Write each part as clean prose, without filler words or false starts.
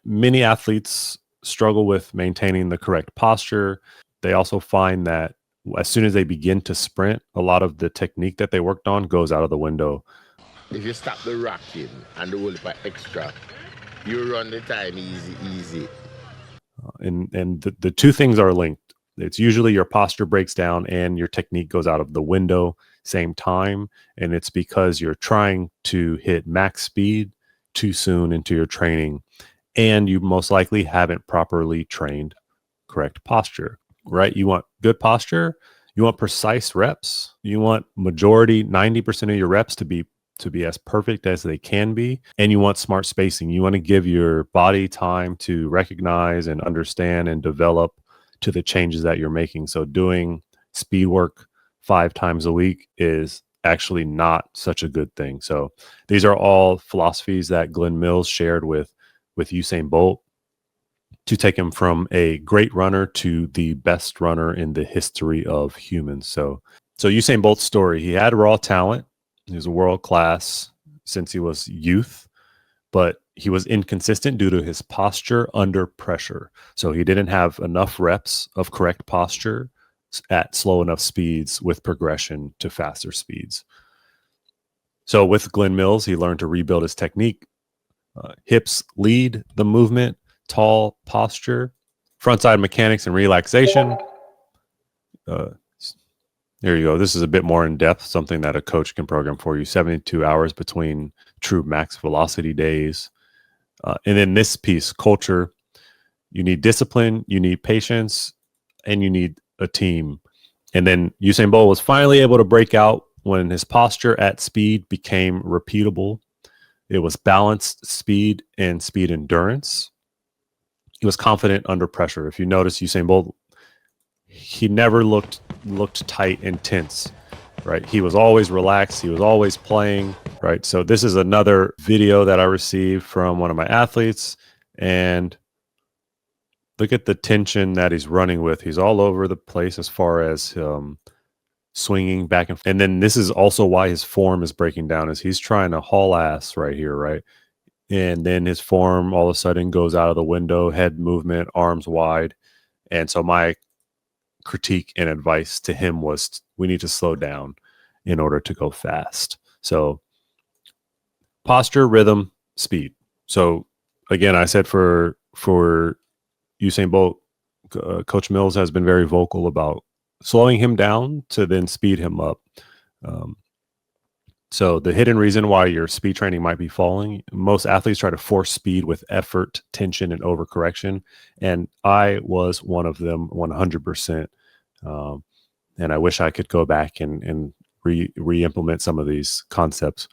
many athletes struggle with maintaining the correct posture. They also find that as soon as they begin to sprint, a lot of the technique that they worked on goes out of the window. If you stop the rocking and the whole extra, you run the time easy. And the two things are linked. It's usually your posture breaks down and your technique goes out of the window same time. And it's because you're trying to hit max speed too soon into your training. And you most likely haven't properly trained correct posture, right? You want good posture. You want precise reps. You want majority, 90% of your reps to be as perfect as they can be. And you want smart spacing. You want to give your body time to recognize and understand and develop to the changes that you're making. So doing speed work 5 times a week is actually not such a good thing. So these are all philosophies that Glen Mills shared with Usain Bolt to take him from a great runner to the best runner in the history of humans. So Usain Bolt's story, he had raw talent. He was a world class since he was youth, but he was inconsistent due to his posture under pressure. So he didn't have enough reps of correct posture at slow enough speeds with progression to faster speeds. So with Glen Mills, he learned to rebuild his technique. Hips lead the movement, tall posture, frontside mechanics and relaxation. There you go. This is a bit more in depth, something that a coach can program for you. 72 hours between true max velocity days. And then this piece, culture, you need discipline, you need patience, and you need a team. And then Usain Bolt was finally able to break out when his posture at speed became repeatable. It was balanced speed and speed endurance. He was confident under pressure. If you notice, Usain Bolt, he never looked tight and tense, right? He was always relaxed. He was always playing, right? So this is another video that I received from one of my athletes, and look at the tension that he's running with. He's all over the place as far as swinging back and forth. And then this is also why his form is breaking down, is he's trying to haul ass right here, right? And then his form all of a sudden goes out of the window, head movement, arms wide. And so my critique and advice to him was, we need to slow down in order to go fast. So posture, rhythm, speed. So again, I said for Usain Bolt, Coach Mills has been very vocal about slowing him down to then speed him up. So the hidden reason why your speed training might be falling, most athletes try to force speed with effort, tension, and overcorrection. And I was one of them 100%. And I wish I could go back and re-implement some of these concepts.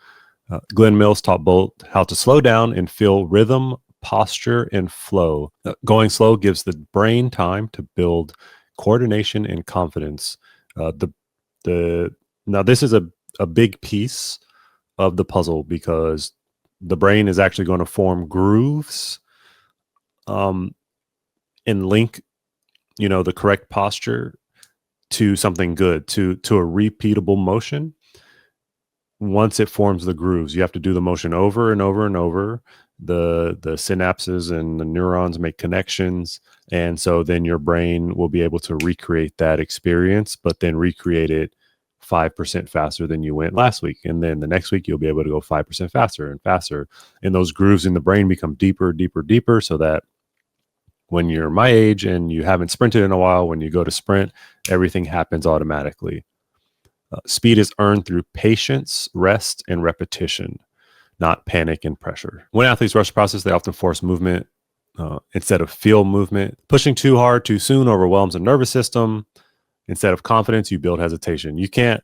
Glen Mills taught Bolt how to slow down and feel rhythm, posture, and flow. Going slow gives the brain time to build coordination and confidence. Now this is a big piece of the puzzle, because the brain is actually going to form grooves and link, the correct posture to something good, to a repeatable motion. Once it forms the grooves, you have to do the motion over and over and over. The synapses and the neurons make connections, and so then your brain will be able to recreate that experience, but then recreate it 5% faster than you went last week. And then the next week, you'll be able to go 5% faster and faster. And those grooves in the brain become deeper, deeper, deeper, so that when you're my age and you haven't sprinted in a while, when you go to sprint, everything happens automatically. Speed is earned through patience, rest, and repetition, not panic and pressure. When athletes rush the process, they often force movement instead of feel movement. Pushing too hard too soon overwhelms the nervous system. Instead of confidence, you build hesitation. You can't,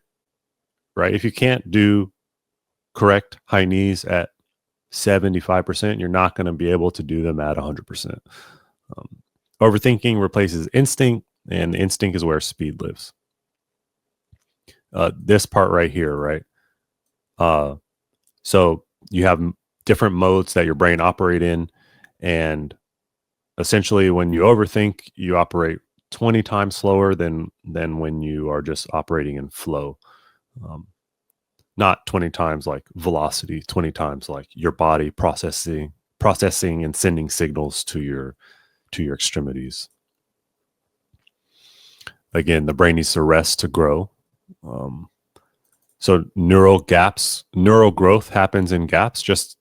right? If you can't do correct high knees at 75%, you're not going to be able to do them at 100%. Overthinking replaces instinct, and instinct is where speed lives. This part right here, right? So you have different modes that your brain operate in, and essentially when you overthink, you operate 20 times slower than when you are just operating in flow. Not 20 times like velocity, 20 times like your body processing processing and sending signals to your extremities. Again, the brain needs to rest to grow. So neural growth happens in gaps. Just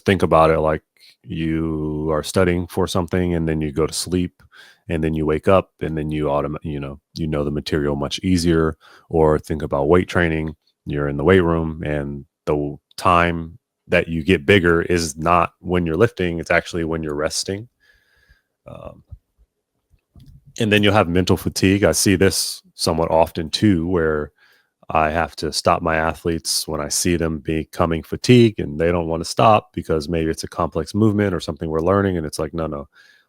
think about it like you are studying for something, and then you go to sleep, and then you wake up, and then you know the material much easier. Or think about weight training. You're in the weight room, and the time that you get bigger is not when you're lifting, it's actually when you're resting. And then you'll have mental fatigue. I see this somewhat often too, where I have to stop my athletes when I see them becoming fatigued and they don't want to stop because maybe it's a complex movement or something we're learning. And it's like, no,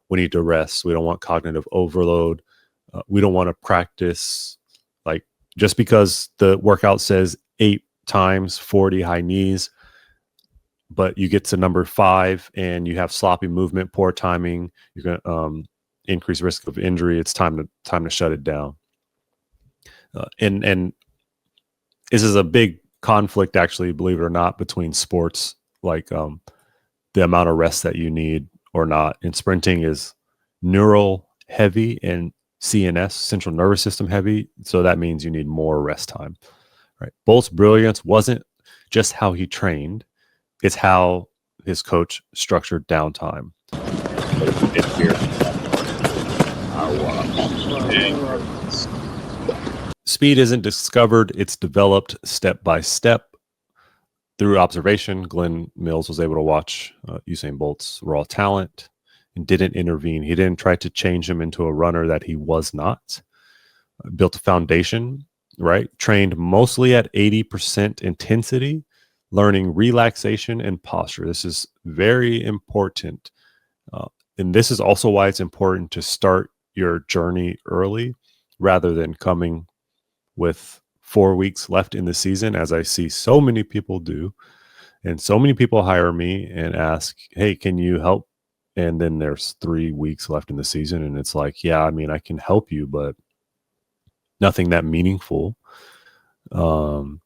we need to rest. We don't want cognitive overload. We don't want to practice like just because the workout says 8 times 40 high knees, but you get to number 5 and you have sloppy movement, poor timing, you're going to increase risk of injury. It's time to shut it down. And this is a big conflict, actually, believe it or not, between sports, like the amount of rest that you need or not. And sprinting is neural heavy and CNS, central nervous system heavy. So that means you need more rest time, right? Bolt's brilliance wasn't just how he trained. It's how his coach structured downtime. Speed isn't discovered, it's developed step by step through observation. Glen Mills was able to watch Usain Bolt's raw talent and didn't intervene. He didn't try to change him into a runner that he was not. Built a foundation, right? Trained mostly at 80% intensity, learning relaxation and posture. This is very important. And this is also why it's important to start your journey early rather than coming with 4 weeks left in the season, as I see so many people do. And so many people hire me and ask, hey, can you help? And then there's 3 weeks left in the season. And it's like, yeah, I mean, I can help you, but nothing that meaningful. Then,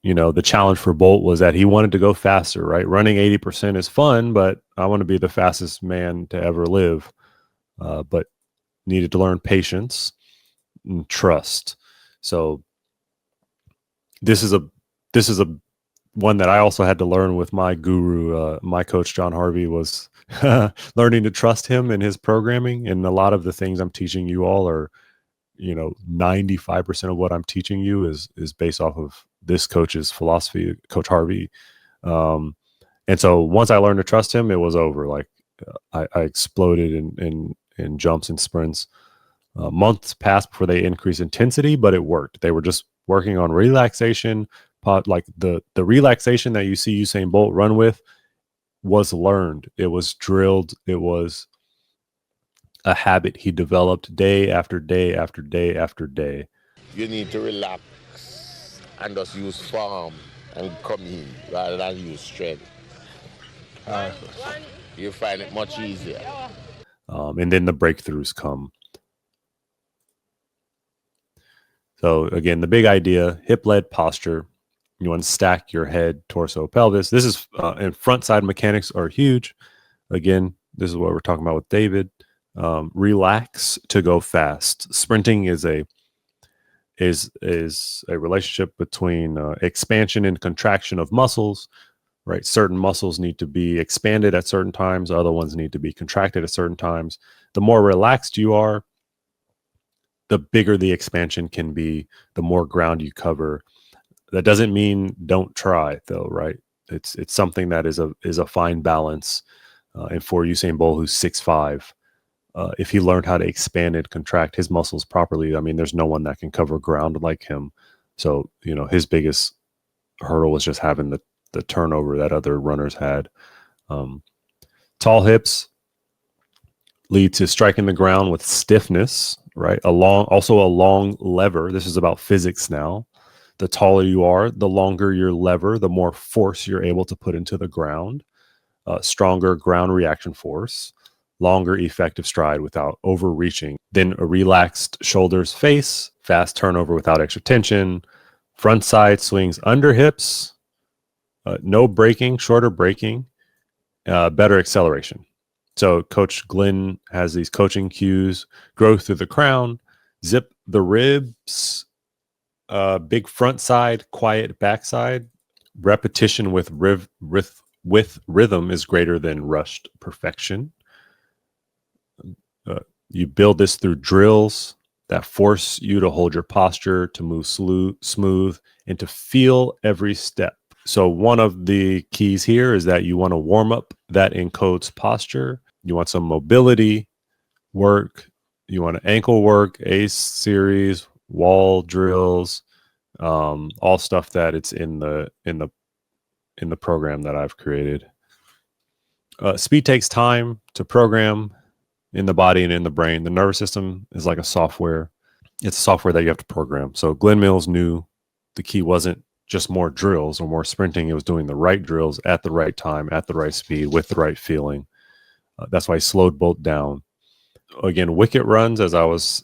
the challenge for Bolt was that he wanted to go faster, right? Running 80% is fun, but I want to be the fastest man to ever live. But needed to learn patience and trust. So this is a one that I also had to learn with my guru. My coach, John Harvey, was learning to trust him and his programming. And a lot of the things I'm teaching you all are, 95% of what I'm teaching you is based off of this coach's philosophy, Coach Harvey. And so once I learned to trust him, it was over. Like I exploded in jumps and sprints. Months passed before they increased intensity, but it worked. They were just working on relaxation. Like the relaxation that you see Usain Bolt run with was learned. It was drilled. It was a habit he developed day after day after day after day. You need to relax and just use form and come in rather than use strength. You find it much easier. And then the breakthroughs come. So again, the big idea, hip-led posture. You want to stack your head, torso, pelvis. This is and front side mechanics are huge. Again, this is what we're talking about with David. Relax to go fast. Sprinting is a relationship between expansion and contraction of muscles, right? Certain muscles need to be expanded at certain times. Other ones need to be contracted at certain times. The more relaxed you are, the bigger the expansion can be, the more ground you cover. That doesn't mean don't try, though, right? It's something that is a fine balance. And for Usain Bolt, who's 6'5", if he learned how to expand and contract his muscles properly, I mean, there's no one that can cover ground like him. So, his biggest hurdle was just having the turnover that other runners had. Tall hips lead to striking the ground with stiffness, right? Also a long lever. This is about physics now. The taller you are, the longer your lever, the more force you're able to put into the ground. Stronger ground reaction force, longer effective stride without overreaching. Then a relaxed shoulders face, fast turnover without extra tension, front side swings under hips, no braking, shorter braking, better acceleration. So Coach Glen has these coaching cues: grow through the crown, zip the ribs, big front side, quiet backside. Repetition with rhythm is greater than rushed perfection. You build this through drills that force you to hold your posture, to move smooth, and to feel every step. So one of the keys here is that you want to warm up that encodes posture. You want some mobility work. You want ankle work, ACE series, wall drills, all stuff that it's in the program that I've created. Speed takes time to program in the body and in the brain. The nervous system is like a software. It's a software that you have to program. So Glen Mills knew the key wasn't just more drills or more sprinting. It was doing the right drills at the right time, at the right speed, with the right feeling. That's why he slowed Bolt down. Again, wicket runs, as I was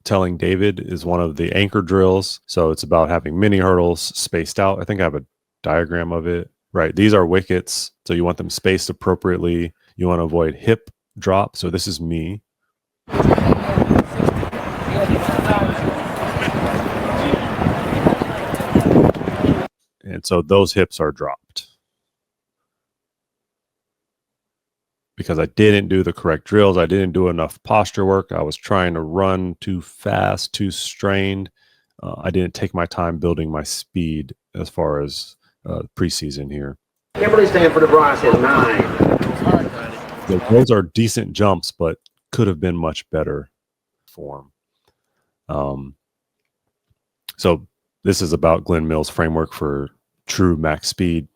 telling David, is one of the anchor drills. So it's about having mini hurdles spaced out. I think I have a diagram of it. Right. These are wickets. So you want them spaced appropriately. You want to avoid hip drop. So this is me. And so those hips are dropped because I didn't do the correct drills. I didn't do enough posture work. I was trying to run too fast, too strained. I didn't take my time building my speed as far as preseason here. Kimberly stand for the bronze at 9. So those are decent jumps, but could have been much better form. So this is about Glen Mills' framework for true max speed.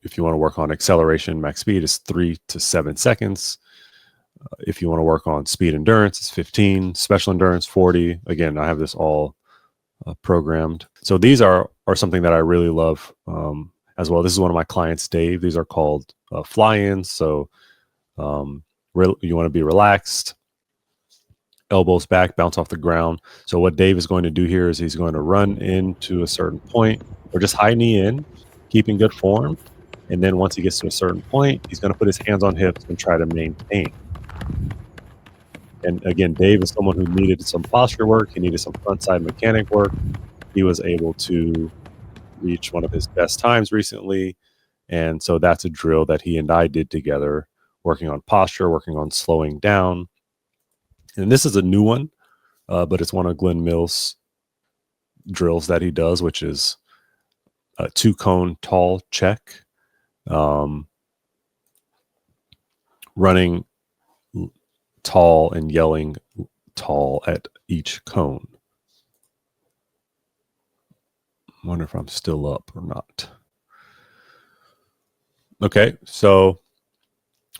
If you want to work on acceleration, max speed is 3 to 7 seconds. If you want to work on speed endurance, it's 15. Special endurance, 40. Again, I have this all programmed. So these are something that I really love as well. This is one of my clients, Dave. These are called fly-ins. So you want to be relaxed, elbows back, bounce off the ground. So what Dave is going to do here is he's going to run into a certain point or just high knee in, keeping good form. And then once he gets to a certain point, he's going to put his hands on hips and try to maintain. And again, Dave is someone who needed some posture work. He needed some front side mechanic work. He was able to reach one of his best times recently. And so that's a drill that he and I did together, working on posture, working on slowing down. And this is a new one, but it's one of Glen Mills' drills that he does, which is a 2-cone tall check, running tall and yelling tall at each cone. I wonder if I'm still up or not. Okay, so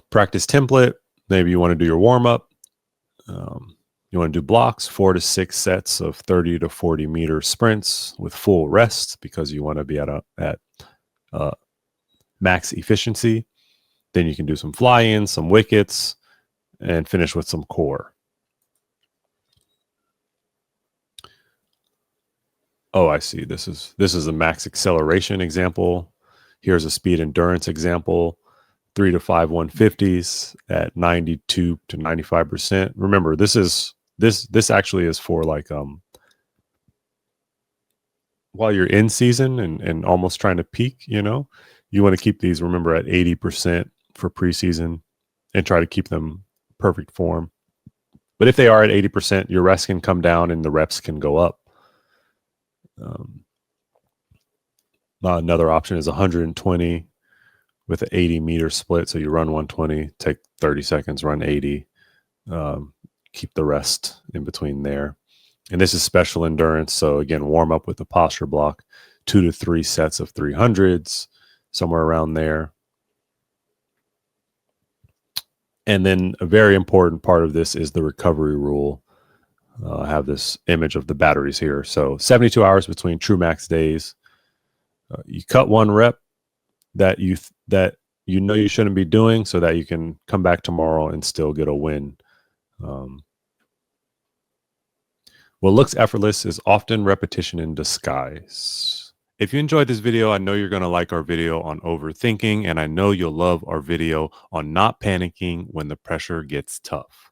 practice template. Maybe you want to do your warm-up. You want to do blocks, 4 to 6 sets of 30 to 40 meter sprints with full rest because you want to be at max efficiency. Then you can do some fly-ins, some wickets, and finish with some core. Oh, I see. This is a max acceleration example. Here's a speed endurance example. 3 to 5 150s at 92 to 95%. Remember, this actually is for like while you're in season and almost trying to peak, you want to keep these, remember, at 80% for preseason and try to keep them perfect form. But if they are at 80%, your rest can come down and the reps can go up. Another option is 120 with an 80 meter split. So you run 120, take 30 seconds, run 80, keep the rest in between there. And this is special endurance. So again, warm up with the posture block, 2 to 3 sets of 300s, somewhere around there. And then a very important part of this is the recovery rule. I have this image of the batteries here. So 72 hours between true max days. You cut one rep that you shouldn't be doing so that you can come back tomorrow and still get a win. What looks effortless is often repetition in disguise. If you enjoyed this video, I know you're going to like our video on overthinking, and I know you'll love our video on not panicking when the pressure gets tough.